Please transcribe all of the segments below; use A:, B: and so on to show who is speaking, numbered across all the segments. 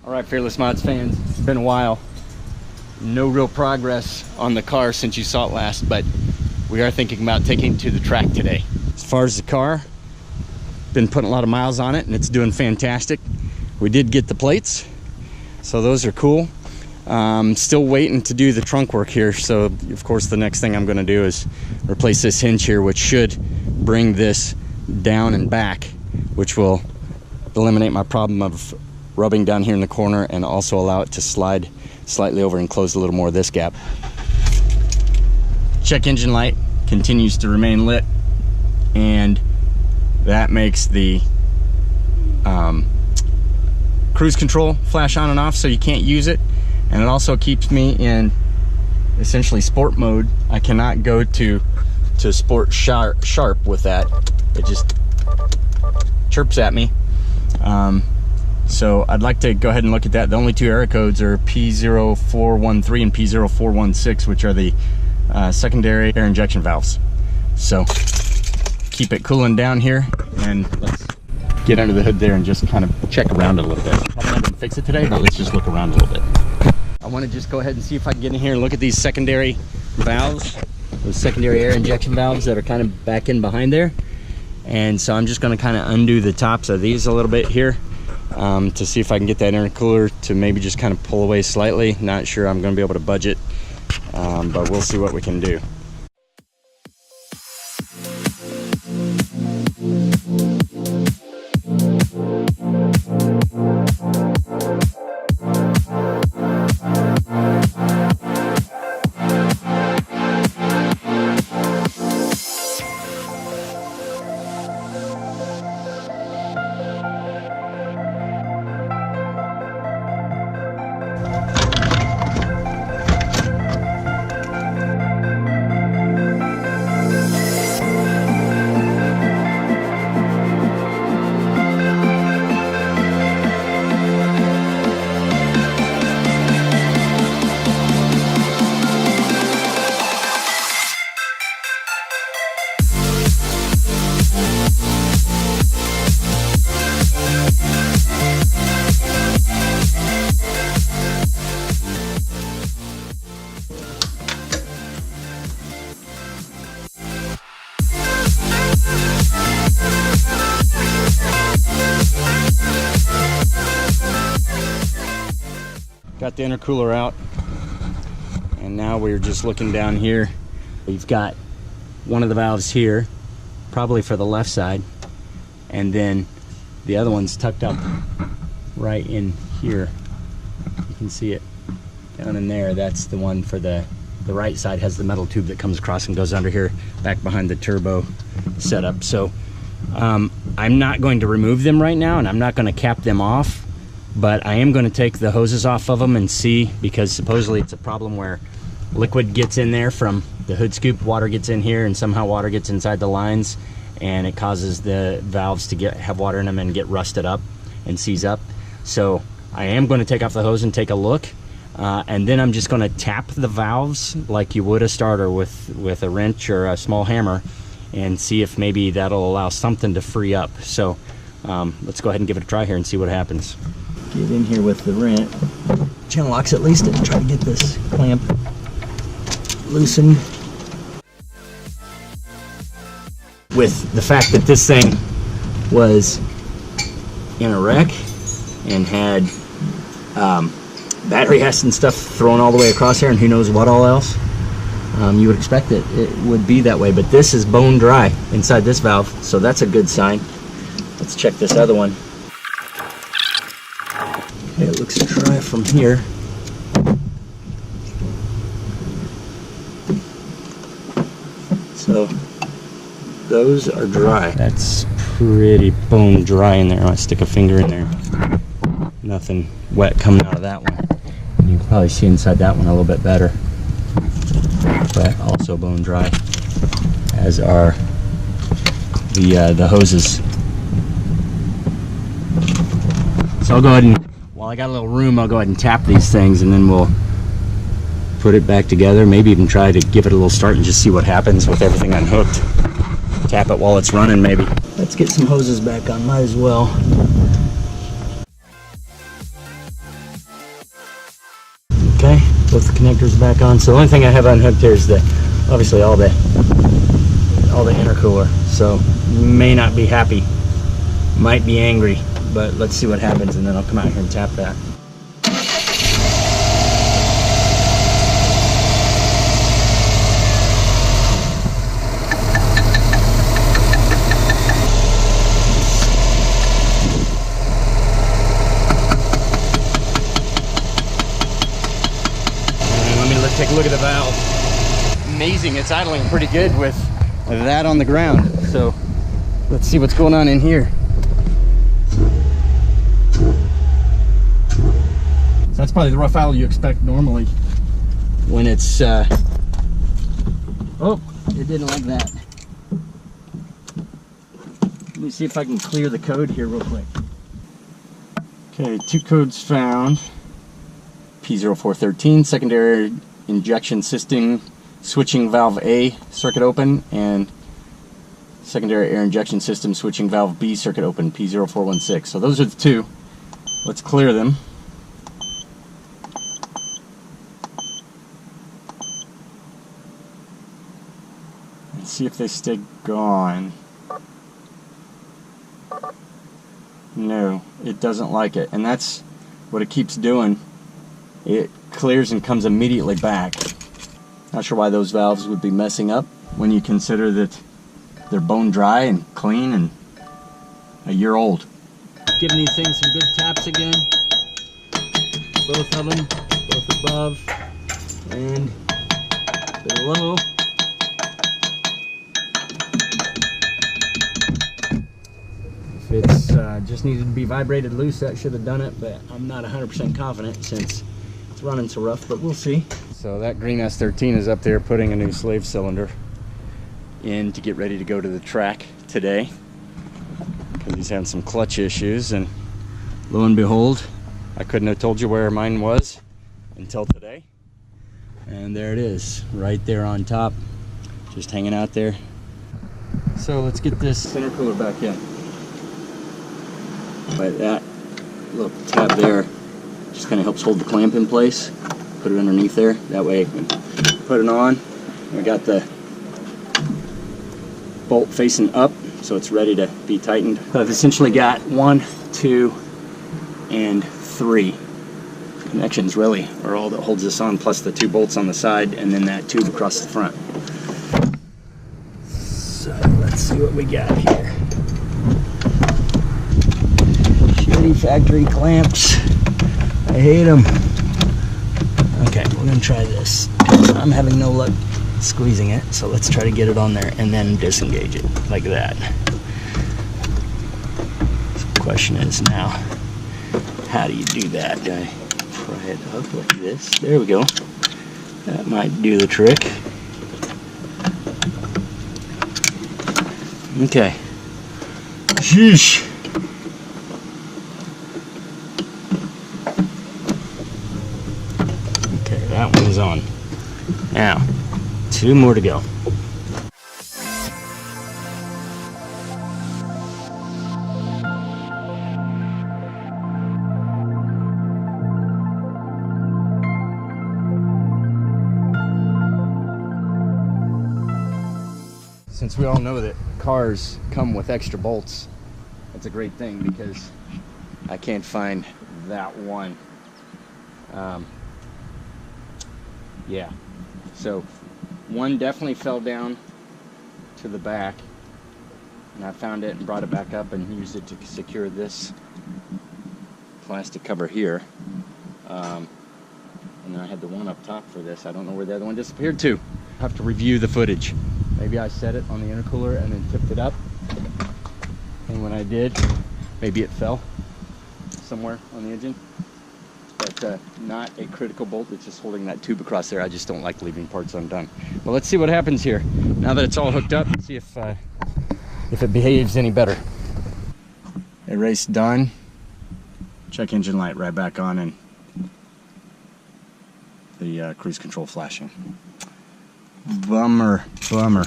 A: All right, Fearless Mods fans, it's been a while. No real progress on the car since you saw it last, but we are thinking about taking it to the track today. As far as the car, been putting a lot of miles on it and it's doing fantastic. We did get the plates, so those are cool. Still waiting to do the trunk work here, so of course the next thing I'm going to do is replace this hinge here, which should bring this down and back, which will eliminate my problem of rubbing down here in the corner and also allow it to slide slightly over and close a little more of this gap. Check engine light continues to remain lit, and that makes the cruise control flash on and off so you can't use it, and it also keeps me in essentially sport mode. I cannot go to sport sharp with that. It just chirps at me. So I'd like to go ahead and look at that. The only two error codes are P0413 and P0416, which are the secondary air injection valves. So keep it cooling down here, and let's get under the hood there and just kind of check around a little bit. Probably not gonna fix it today, but let's just look around a little bit. I want to just go ahead and see if I can get in here and look at these secondary valves, those secondary air injection valves that are kind of back in behind there. And so I'm just going to kind of undo the tops of these a little bit here to see if I can get that intercooler to maybe just kind of pull away slightly. Not sure I'm going to be able to budget, but we'll see what we can do. Got the intercooler out, and now we're just looking down here. We've got one of the valves here, probably for the left side, and then the other one's tucked up right in here. You can see it down in there. That's the one for the right side, has the metal tube that comes across and goes under here, back behind the turbo setup. So I'm not going to remove them right now, and I'm not going to cap them off. But I am going to take the hoses off of them and see, because supposedly it's a problem where liquid gets in there from the hood scoop, water gets in here, and somehow water gets inside the lines, and it causes the valves to have water in them and get rusted up and seize up. So I am going to take off the hose and take a look, and then I'm just going to tap the valves like you would a starter with a wrench or a small hammer, and see if maybe that'll allow something to free up. So let's go ahead and give it a try here and see what happens. Get in here with the wrench, channel locks at least, and try to get this clamp loosened. With the fact that this thing was in a wreck and had battery heads and stuff thrown all the way across there and who knows what all else, you would expect that it would be that way, but this is bone dry inside this valve, so that's a good sign. Let's check this other one. It looks dry from here. So those are dry. That's pretty bone dry in there. I might stick a finger in there. Nothing wet coming out of that one. And you can probably see inside that one a little bit better. But also bone dry, as are the hoses. So I'll go ahead and, while I got a little room, I'll go ahead and tap these things, and then we'll put it back together. Maybe even try to give it a little start and just see what happens with everything unhooked. Tap it while it's running, maybe. Let's get some hoses back on, might as well. Okay, both the connectors are back on. So the only thing I have unhooked here is obviously all the intercooler. So may not be happy, might be angry, but let's see what happens, and then I'll come out here and tap that. Take a look at the valve. Amazing, it's idling pretty good with that on the ground. So let's see what's going on in here. So that's probably the rough idle you expect normally when it's oh, it didn't like that. Let me see if I can clear the code here real quick. Okay, 2 codes found. P0413, secondary injection system switching valve A circuit open, and secondary air injection system switching valve B circuit open, P0416. So those are the 2. Let's clear them. And see if they stay gone. No, it doesn't like it, and that's what it keeps doing. It clears and comes immediately back. Not sure why those valves would be messing up when you consider that they're bone dry and clean and a year old. Giving these things some good taps again. Both of them, both above and below. If it's just needed to be vibrated loose, that should have done it, but I'm not 100% confident since it's running so rough, but we'll see. So that Green S13 is up there putting a new slave cylinder in to get ready to go to the track today, because he's having some clutch issues, and lo and behold, I couldn't have told you where mine was until today, and there it is, right there on top, just hanging out there. So let's get this intercooler back in. But that little tab there just kind of helps hold the clamp in place. Put it underneath there. That way, put it on. We got the bolt facing up, so it's ready to be tightened. So I've essentially got 1, 2, and 3 connections really are all that holds this on, plus the 2 bolts on the side, and then that tube across the front. So let's see what we got here. Shitty factory clamps. I hate them. Okay, we're gonna try this. I'm having no luck squeezing it, so let's try to get it on there and then disengage it like that. So the question is now, how do you do that? Do I pry it up like this? There we go. That might do the trick. Okay. Sheesh. That one is on. Now, 2 more to go. Since we all know that cars come with extra bolts, that's a great thing, because I can't find that one. Yeah, so one definitely fell down to the back, and I found it and brought it back up and used it to secure this plastic cover here. And then I had the one up top for this. I don't know where the other one disappeared to. I have to review the footage. Maybe I set it on the intercooler and then tipped it up, and when I did, maybe it fell somewhere on the engine. But not a critical bolt. It's just holding that tube across there. I just don't like leaving parts undone. Well, let's see what happens here now that it's all hooked up. See if it behaves any better. Erase done. Check engine light right back on, and the cruise control flashing. Bummer, bummer.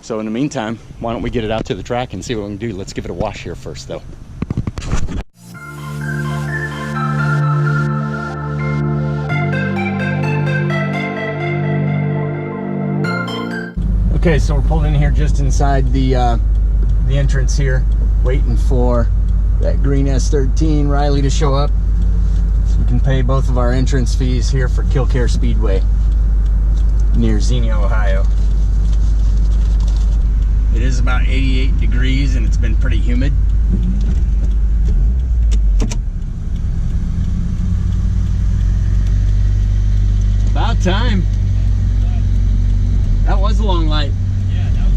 A: So in the meantime, why don't we get it out to the track and see what we can do? Let's give it a wash here first, though. Okay, so we're pulled in here just inside the entrance here, waiting for that green S13 Riley to show up so we can pay both of our entrance fees here for Kilkare Speedway near Xenia, Ohio. It is about 88 degrees and it's been pretty humid. About time. That was a long light.
B: Yeah, that was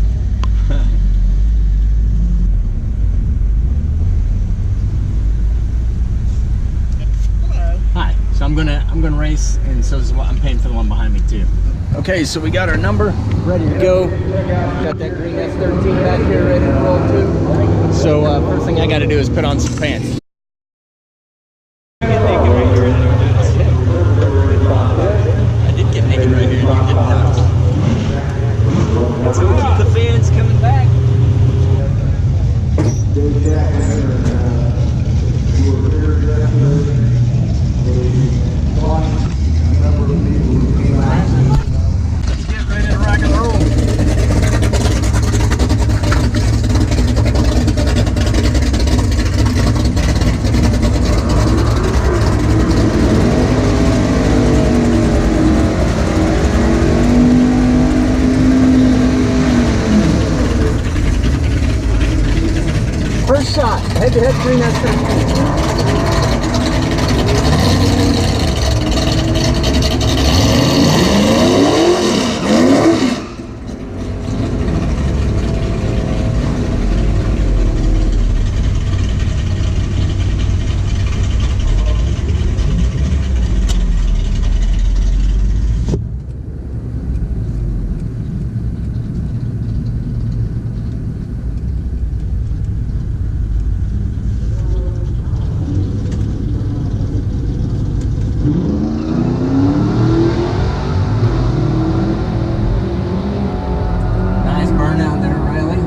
B: Hello.
A: Hi. So I'm gonna race, and so is what I'm paying for the one behind me too. Okay, so we got our number ready to go. Got that green S13 back here ready to roll too. So first thing I got to do is put on some pants. I did get naked right here. You didn't notice. So we'll keep the fans coming back. Let's get ready to rock and roll. First shot, head-to-head green S13. Nice burnout there, Riley.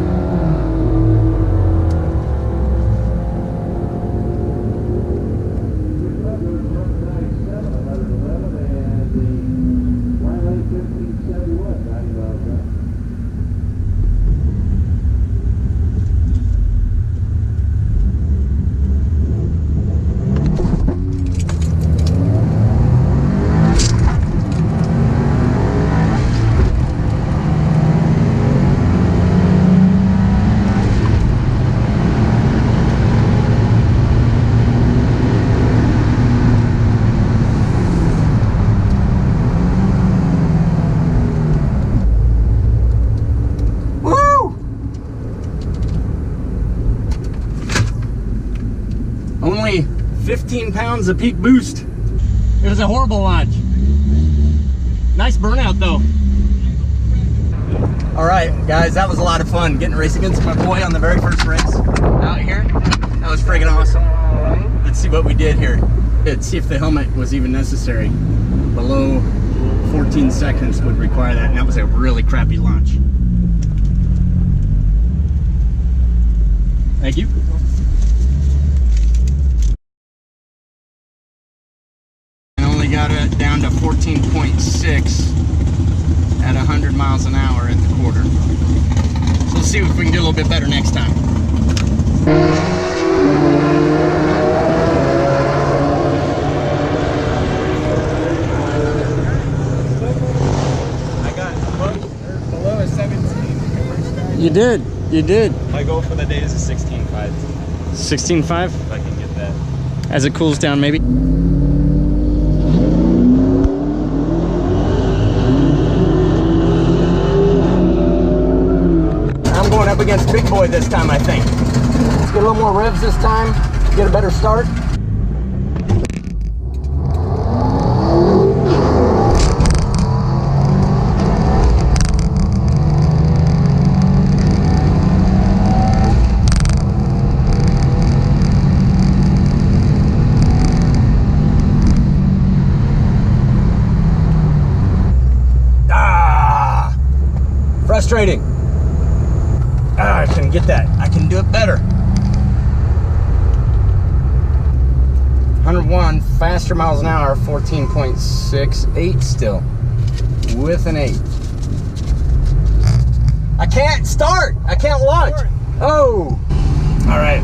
A: Only 15 pounds of peak boost. It was a horrible launch. Nice burnout though. All right, guys, that was a lot of fun getting to race against my boy on the very first race out here. That was friggin' awesome. Let's see what we did here. Let's see if the helmet was even necessary. Below 14 seconds would require that, and that was a really crappy launch. Thank you. Got it down to 14.6 at 100 miles an hour at the quarter. So let's see if we can do a little bit better next time.
B: I got below a 17.
A: You did. You did.
B: My goal for the day is a 16.5.
A: 16.5?
B: If I can get that.
A: As it cools down, maybe. Going up against Big Boy this time, I think. Let's get a little more revs this time, get a better start. Frustrating. I can get that. I can do it better. 101 faster miles an hour, 14.68 still with an 8. I can't start. I can't launch. Oh. All right.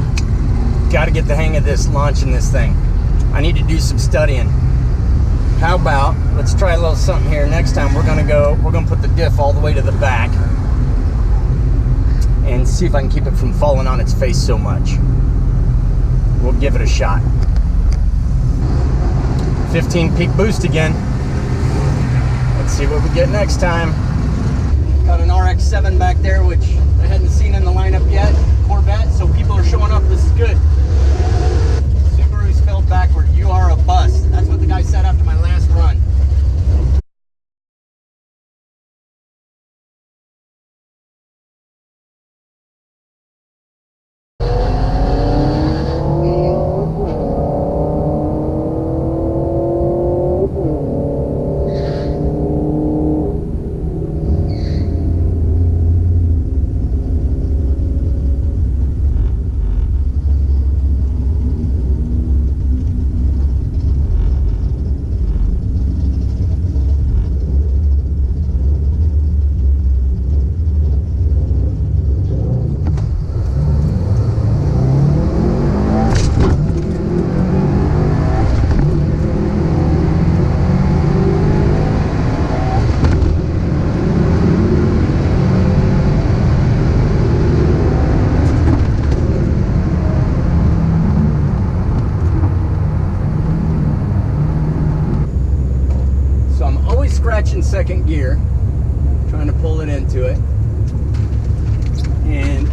A: Got to get the hang of this, launching this thing. I need to do some studying. How about, let's try a little something here. Next time we're gonna put the diff all the way to the back and see if I can keep it from falling on its face so much. We'll give it a shot. 15 peak boost again. Let's see what we get next time. Got an RX-7 back there, which I hadn't seen in the lineup yet. Corvette, so people are showing up. This is good. Subaru spelled backward. You are a bust. That's what the guy said after my last run. Scratching second gear, trying to pull it into it, and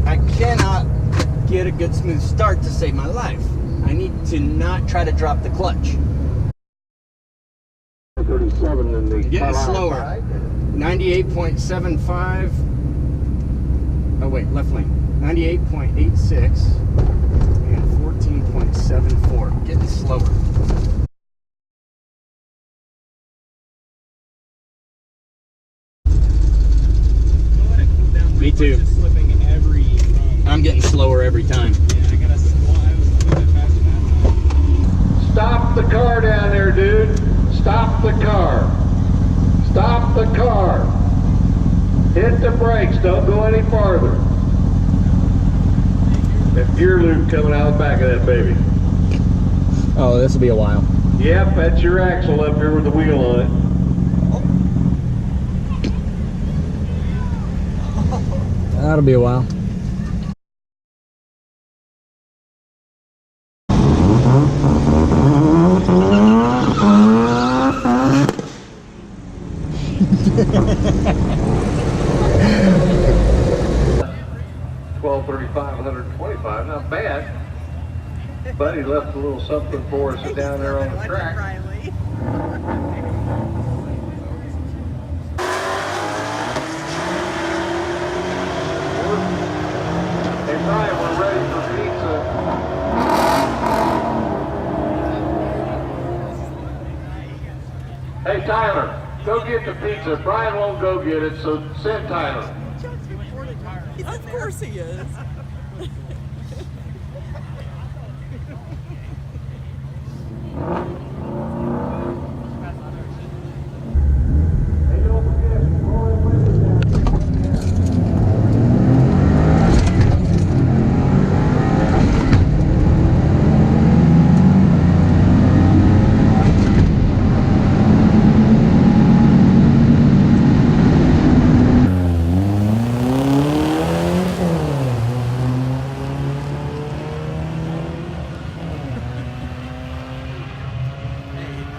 A: I cannot get a good smooth start to save my life. I need to not try to drop the clutch.
C: 37 in the
A: Getting slower. 98.75. Oh wait, left lane. 98.86 and 14.74. Getting slower. Me too. I'm getting slower every time.
C: Stop the car down there, dude. Stop the car. Stop the car. Hit the brakes. Don't go any farther. That gear loop coming out the back of that baby.
A: Oh, this will be a while.
C: Yep, that's your axle up here with the wheel on it.
A: That'll be a while.
C: $12.35, not bad. Buddy left a little something for us down there on the track. Hey Brian, we're ready for pizza. Hey Tyler, go get the pizza. Brian won't go get it, so send Tyler.
D: Of course he is.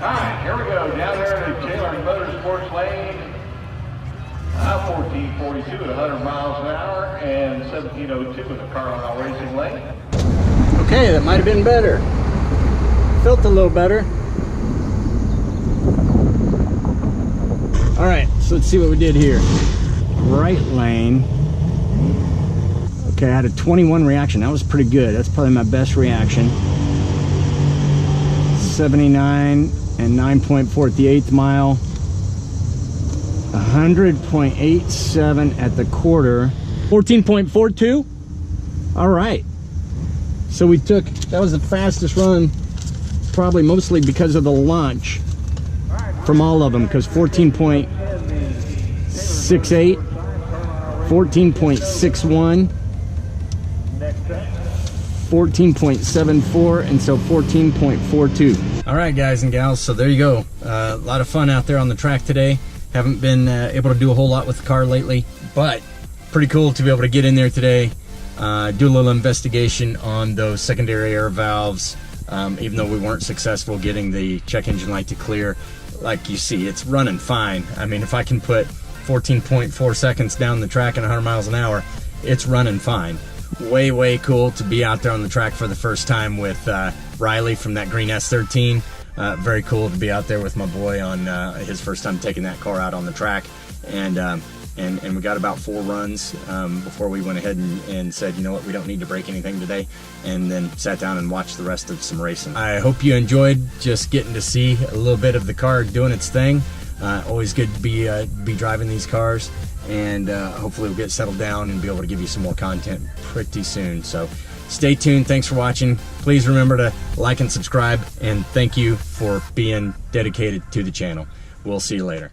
C: Alright, here we go. Down there in the Taylor Motorsports lane. 1442 at 100 miles an hour and 1702 in the Carlisle Racing lane.
A: Okay, that might have been better. Felt a little better. Alright, so let's see what we did here. Right lane. Okay, I had a 21 reaction. That was pretty good. That's probably my best reaction. 79 and 9.4 at the 8th mile. 100.87 at the quarter. 14.42. All right. So we took, that was the fastest run, probably mostly because of the launch from all of them, because 14.68 14.61, 14.74, and so 14.42. All right, guys and gals, so there you go. A lot of fun out there on the track today. Haven't been able to do a whole lot with the car lately, but pretty cool to be able to get in there today, do a little investigation on those secondary air valves. Even though we weren't successful getting the check engine light to clear, like you see, it's running fine. I mean, if I can put 14.4 seconds down the track at 100 miles an hour, it's running fine. Way cool to be out there on the track for the first time with Riley from That Green S13. Very cool to be out there with my boy on his first time taking that car out on the track. And we got about 4 runs before we went ahead and said, you know what, we don't need to break anything today, and then sat down and watched the rest of some racing. I hope you enjoyed just getting to see a little bit of the car doing its thing. Always good to be driving these cars, and hopefully we'll get settled down and be able to give you some more content pretty soon. So stay tuned. Thanks for watching. Please remember to like and subscribe, and thank you for being dedicated to the channel. We'll see you later.